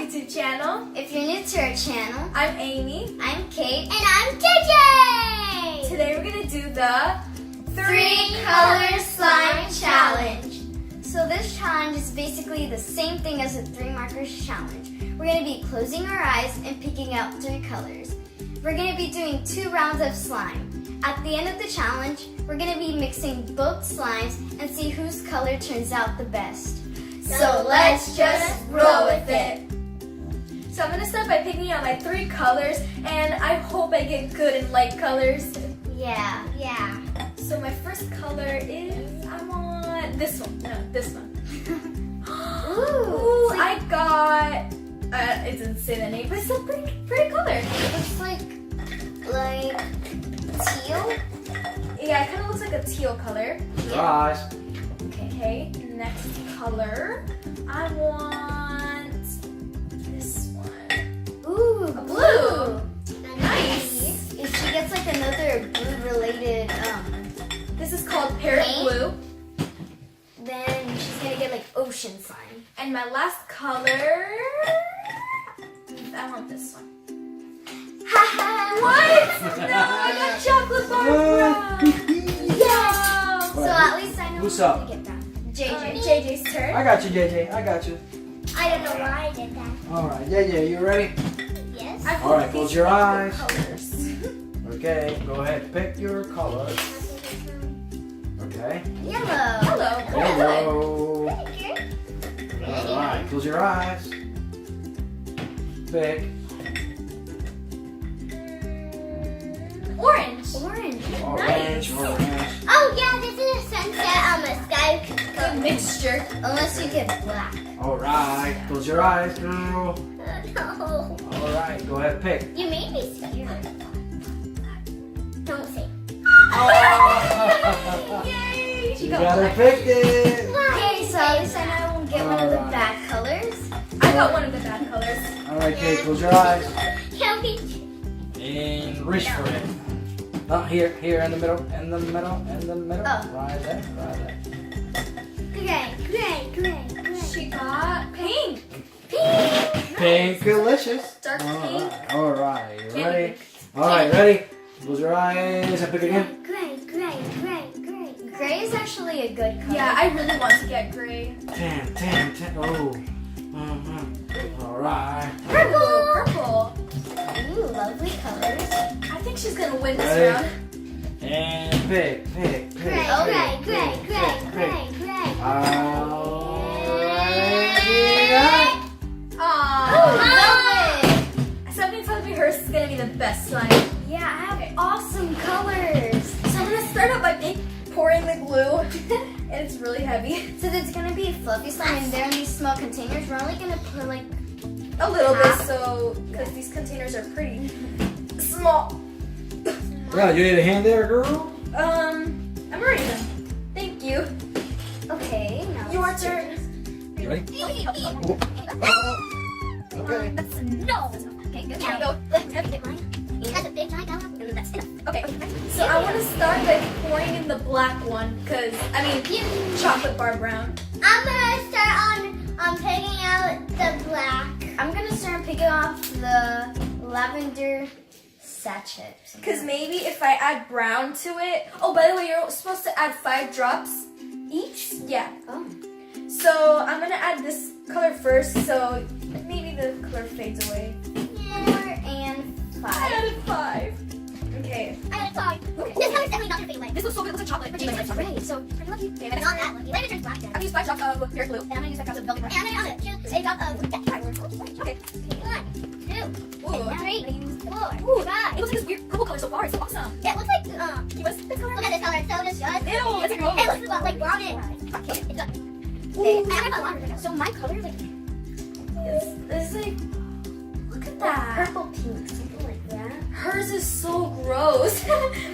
YouTube channel. If you're new to our channel, I'm Amy. I'm Kate. And I'm JJ! Today we're going to do the 3-color slime challenge. So this challenge is basically the same thing as the 3 markers challenge. We're going to be closing our eyes and picking out 3 colors. We're going to be doing 2 rounds of slime. At the end of the challenge, we're going to be mixing both slimes and see whose color turns out the best. So let's just roll with it. So I'm going to start by picking out my 3 colors, and I hope I get good in light colors. Yeah. So my first color is, I want this one. No, this one. Ooh, I got, it doesn't say the name, but it's a pretty color. It looks like teal. Yeah, it kind of looks like a teal color. Guys. Okay, next color, I want this one. Ooh, A blue. Nice. If she gets like another blue-related, This is called Parrot Paint? Blue. then she's gonna get like ocean slime. And my last color, I want this one. What? No, I got chocolate bar brown. Yes. So Yeah. at least I know Who's how up? to get that. JJ. JJ's turn. I got you, JJ. I got you. I don't know why I did that. All right. Yeah. You ready? Yes. I All right, hope close these your are eyes. colors. Okay. Go ahead. Pick your colors. Okay. Yellow. Hello. Good. Hello. All right. Close your eyes. Pick. Orange. Orange. Orange. Orange. Oh yeah, this is a sunset on the sky. Good mixture. Unless you get black. All right. Close your eyes, girl. No. All right. Go ahead. Pick. You made me scared. Don't say. Oh. Yay! She You got gotta black. pick it. Okay, so at least I know I won't get one of the Alright. bad colors. I got one of the bad colors. All right, Kate. Close your eyes Can we? and reach for it. Not here. Here in the middle. In the middle. In the middle. Oh. Right there. Right there. Great. She got pink. Pink delicious. Dark pink. All right. You Candy ready? pink. All right. Ready? Close your eyes and pick again. Great. Gray is actually a good color. Yeah, I really want to get gray. 10. Oh. All right. Purple. Ooh, lovely colors. I think she's gonna win this Ready? round. And pick. Great. Aww. Something tells me hers is gonna be the best slime. Yeah, I have awesome colors. So I'm gonna start out by pouring the glue, and it's really heavy. So there's gonna be fluffy slime and they're in these small containers. We're only gonna put like A little bit, so because these containers are pretty small. Yeah, you need a hand there, girl. I'm ready then. Thank you. okay. Now Your it's turn. You ready? Okay. No. Okay, good. Here we go. Get mine. That's a big giant color. That's enough. Okay, so I want to start by pouring in the black one, because, chocolate bar brown. I'm gonna start on picking out the black. I'm gonna start picking off the lavender sachet. Because maybe if I add brown to it, oh, by the way, you're supposed to add 5 drops each. Yeah. Oh. So I'm going to add this color first, so maybe the color fades away. 4 and 5. I added 5. Okay. I got 5. Okay. This color's definitely not gonna fade away. This looks so good. It looks like chocolate. Great. So pretty lucky. Okay, But that's not that lucky. Later turns black then. I'm going to use 5 drops of Parrot Blue. And I'm gonna use 5 drops of velvet. And I'm gonna choose a drop of fireworks. Okay. 1, 2, Ooh. 3, 4, Ooh, 5. it looks like this weird purple color so far. It's so awesome. It looks like Give us this color. look at this color. It's so delicious. Ew, it's a It looks like brownish. Okay, it's done. Okay, and I'm gonna so my color is like It's like, look at that. purple pink, something like that. Hers is so gross.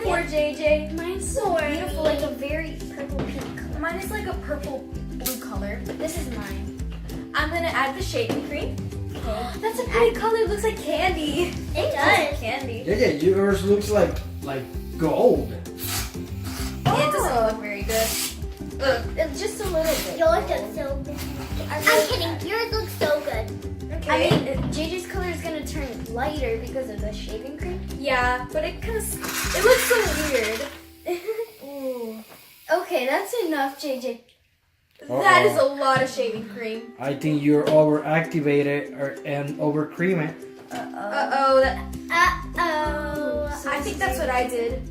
Poor JJ. Mine's so beautiful, like a very purple pink color. Mine is like a purple blue color. This is mine. I'm gonna add the shaving cream. Okay. That's a pretty color. It looks like candy. It does. Candy. Yeah, yours looks like gold. Yeah, it doesn't look very good. Ugh. It's just a little bit. Yours looks so good. I'm kidding. Yours looks so good. Okay. I mean, JJ's color is gonna turn lighter because of the shaving cream. Yeah, but it looks so weird. Ooh. Okay, that's enough, JJ. That is a lot of shaving cream. I think you're overactivated and over cream it. Uh-oh. So I think that's what I did.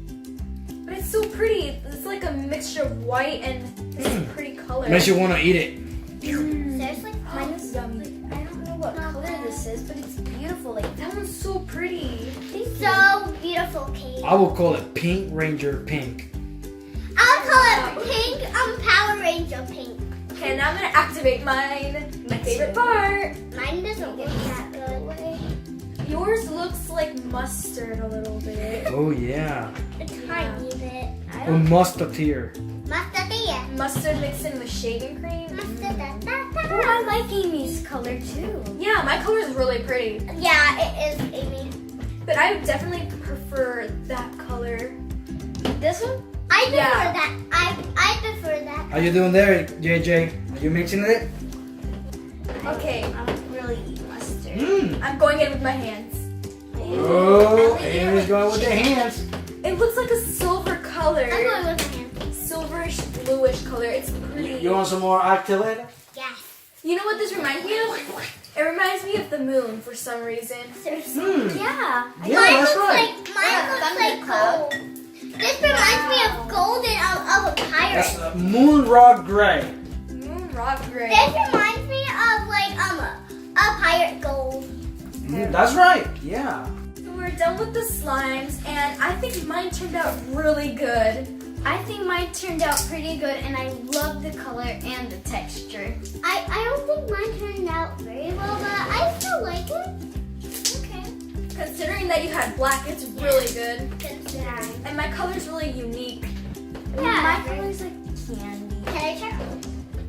But it's so pretty. It's like a mixture of white and this pretty color. Makes you want to eat it. Seriously? Mine is yummy. I don't know what color this is, but it's beautiful. Like, That one's so pretty. so beautiful, Kate. I will call it Pink Ranger Pink. I'll call it pink, Power Ranger pink. Okay, now I'm gonna activate mine. My favorite part. Mine doesn't look that good. Yours looks like mustard a little bit. Oh yeah. A tiny bit. I A don't musketeer. Mustard mixed in with shaving cream. Oh, I like Amy's color too. Yeah, my color is really pretty. Yeah, it is, Amy. But I would definitely prefer that color. This one? I prefer Yeah. that. I prefer that. How you doing there, JJ? Are you mixing it? Okay, I don't really eat mustard. Mmm. I'm going in with my hands. Oh, Amy's going with the hands. It looks like a silver color. I'm going with my hand. Silverish, bluish color. It's pretty. You want some more activator? Yes. You know what this reminds me of? It reminds me of the moon for some reason. Seriously. Hmm. Yeah. Yeah, Mine that's looks right. mine looks like gold. This reminds me of gold and of a pirate. That's Moon Rock Gray. Moon rock gray. This reminds me of like a pirate gold. That's right. Yeah. So we're done with the slimes, and I think mine turned out really good. I think mine turned out pretty good, and I love the color and the texture. I don't think mine turned out very well, but I still like it. Okay. Considering that you had black, it's really good. Considering. And my color's really unique. Yeah. My color's like candy. Can I check?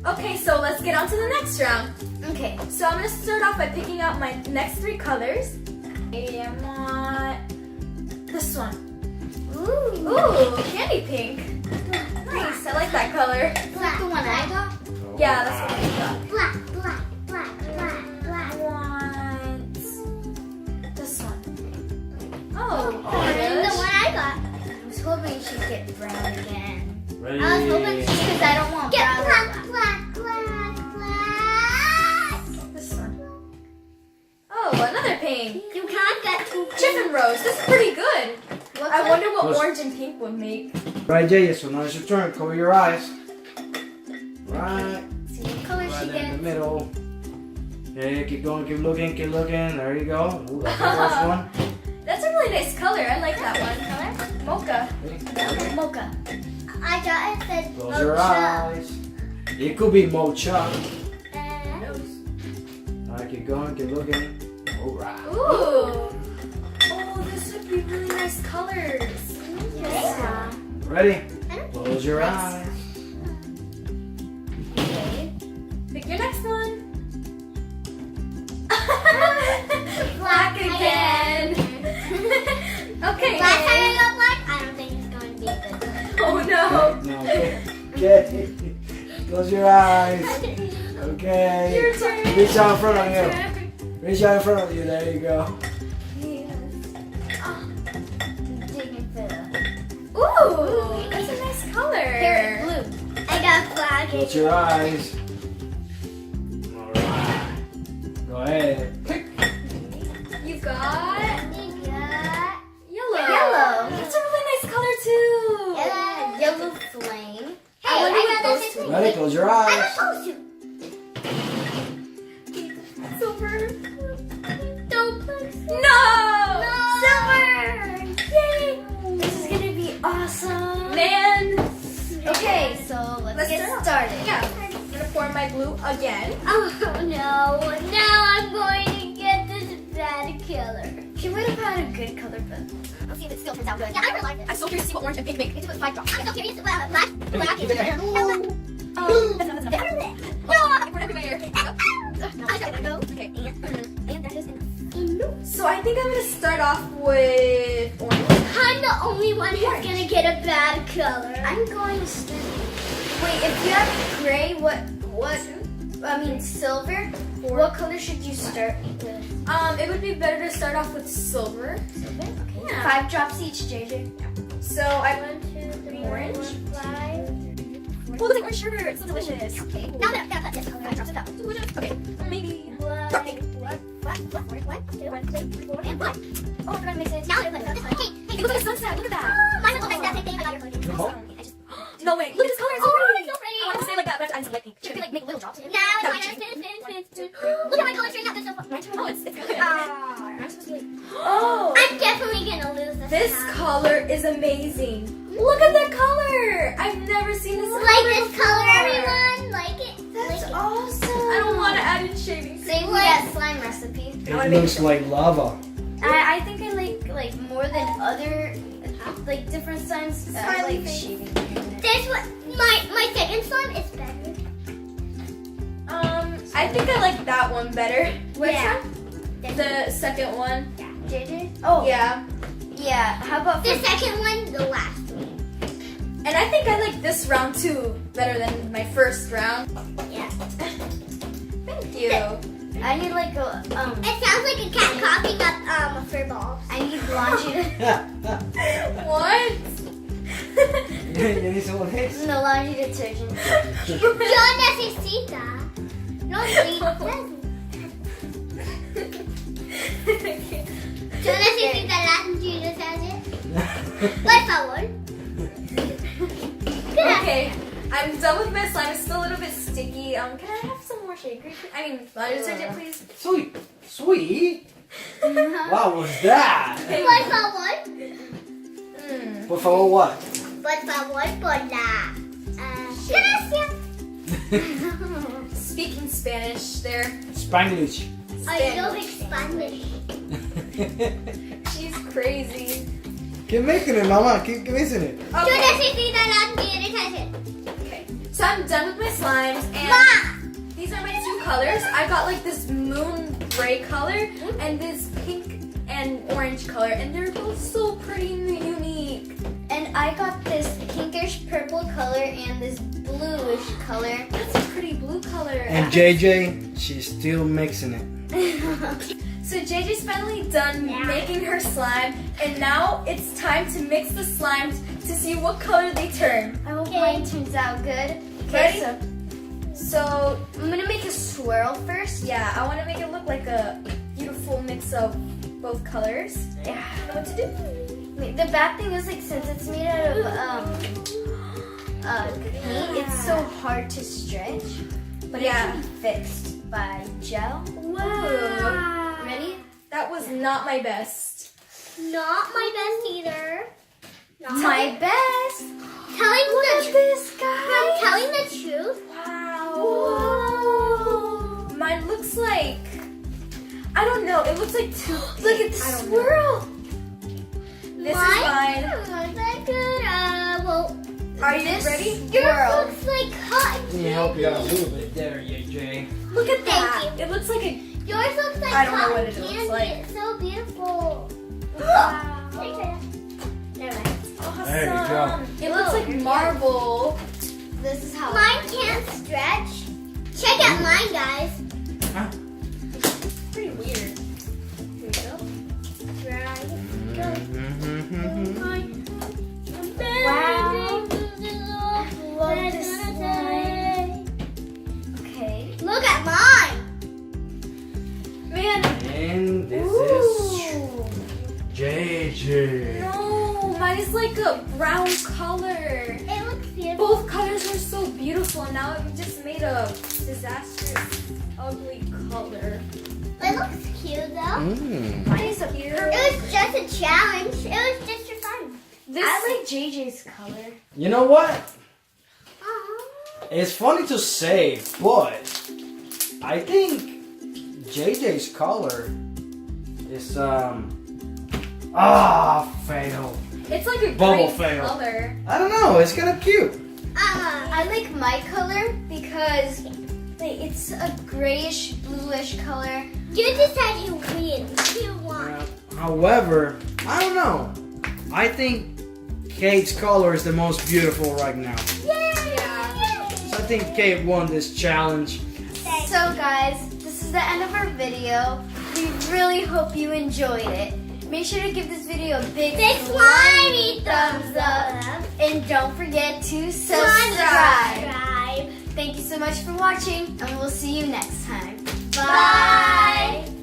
Okay, so let's get on to the next round. Okay. So I'm gonna start off by picking out my next 3 colors. I want this one. Ooh, candy pink. Nice, I like that color. Black. The one I got? Yeah, that's what I got. Black. I want this one. Oh, And the orange. one I got. I was hoping she'd get brown again. Ready? I was hoping because I don't want brown. Black. This one. Oh, another pink. You can't get two. Chiffon rose. This is pretty good. What's I wonder what Close. orange and pink would make. Right, JJ. So now it's your turn. Cover your eyes. Right. See what color Right she in the gets. middle. Yeah, keep going, keep looking, keep looking. There you go. Ooh, that's the first one. That's a really nice color. I like that one. Mocha. Mocha. I got it said Close your eyes. It could be mocha. Alright, keep going, keep looking. Alright. Ooh. Oh, this would be really nice colors. Yeah. Ready? Close your eyes. Okay. Pick your next one. Black again. Okay. Last time I got black, I don't think it's going to be good. Oh no. No, okay. Close your eyes. Okay. Your turn. Reach out in front of you. Reach out in front of you. There you go. Digging for the Ooh, that's a nice color. Here, blue. I got black. Close your eyes. Alright. Go ahead. Click. You got yellow. Yellow. That's a really nice color too. Yellow flame. I wonder what those two Ready? Close your eyes. Silver. Don't put No. silver. Yay. This is gonna be awesome. Man. Okay, so let's get started. Yeah. I'm gonna pour my blue again. Oh no! Now I'm going to get this bad color. She would have had a good color, but let's see if it still turns out good. Yeah, I really like it. I'm so curious to see what orange and pink make. It's with 5 drops. I'm so curious. Black. Keep it there. No, that's not. Everywhere. I don't know. Okay. And that is enough. So I think I'm gonna start off with orange. I'm the only one who's gonna get a bad color. I'm going to start. Wait, if you have gray, what? silver, what color should you start with? It would be better to start off with silver. Silver? Okay. Yeah. 5 drops each, JJ. So I 1, 2, 3, Orange? 4, 5. Oh, look at orange sugar. It's so delicious. Okay. Now I'm gonna put this color. 5 drops of that one. Okay, maybe. 1, 2, 3, 4, and 5. Oh, we're gonna mix it. Now I'm gonna put this one. Hey, It looks like a sunset. Look at that. mine looks like that same thing. I got your photo. Oh. No way. Look at this color. It's so Oh, pretty. it's so pretty. I want to say like that, but I'm so light pink. Should we like make little drops? Now That it's would mine. change. Spin. Look at my color turning out. This so far. Oh, it's good. I'm supposed to be. Oh, I'm definitely gonna lose this time. color is amazing. Look at that color. I've never seen this color Like this before. color, everyone. Like it. That's like it. awesome. I don't want to add in shaving cream. Same with that slime recipe. It looks like lava. I think I like more than other like different slimes. I Smiley like face. shaving cream. This one, my second slime is better. I think I like that one better. Which Yeah. one? The second one. JJ? Oh Yeah. yeah. How about the second one? The last one. And I think I like this round too better than my first round. Yeah. Thank you. I need like a It sounds like a cat coughing up a fur ball. I need laundry. What? You need some of this? No laundry detergent. Yo necesita. No Yo necesita laundry detergent. Por favor. Okay, I'm done with my slime. It's still a little bit sticky. Can I have some more shade cream? I mean, laundry detergent, please. Sweet. Sweet? What was that? Por favor. Por favor, what? Por favor, por la. Gracias. Speaking Spanish there. Spanglish. I know Spanish. She's crazy. Keep making it, mama. Keep mixing it. Yo Okay. necesito laundry detergent. Okay. So I'm done with my slimes and Ma. these are my two colors. I got like this moon gray color and this pink and orange color, and they're both so pretty and unique. And I got this pinkish purple color and this bluish color. That's a pretty blue color. And JJ, she's still mixing it. So JJ's finally done making her slime, and now it's time to mix the slimes to see what color they turn. I hope mine turns out good. Ready? So I'm gonna make a swirl first. Yeah, I want to make it look like a beautiful mix of both colors. Yeah. I know what to do. The bad thing is like since it's made out of paint, it's so hard to stretch. But it can be fixed by gel. Wow. Ready? That was not my best. Not my best either. Not My best. Telling Look the at this, guys. I'm telling the truth. Wow. Mine looks like, I don't know, it looks like two. Look at the I don't know. swirl. This is mine. Looks like good. Well, Are you this ready? yours looks like cotton Let me help you out a little bit there, JJ. Look at Thank that. It looks like a, Yours looks like I don't know cotton what it looks candy. like. It's so beautiful. Wow. Never mind. awesome. There you go. It looks like marble. This is how mine can't stretch. Check out mine, guys. Pretty weird. Here we go. Wow. Love this slime. Okay. Look at mine. Man. And this is Ooh. JJ. No, mine is like a brown color. It looks beautiful. Both colors were so beautiful, and now it just made a disastrous, ugly color. It looks cute though. Mine is a It pure. was just a challenge. It was just for fun. I like JJ's color. You know what? Uh-huh. It's funny to say, but I think JJ's color is fail. It's like a Bubble green fail. color. I don't know. It's kind of cute. I like my color because it's a grayish, bluish color. You decide who wins. Who won? However, I don't know. I think Kate's color is the most beautiful right now. Yay! Yeah. So I think Kate won this challenge. So guys, this is the end of our video. We really hope you enjoyed it. Make sure to give this video a big slimy thumbs up. And don't forget to subscribe. Thank you so much for watching, and we'll see you next time. Bye.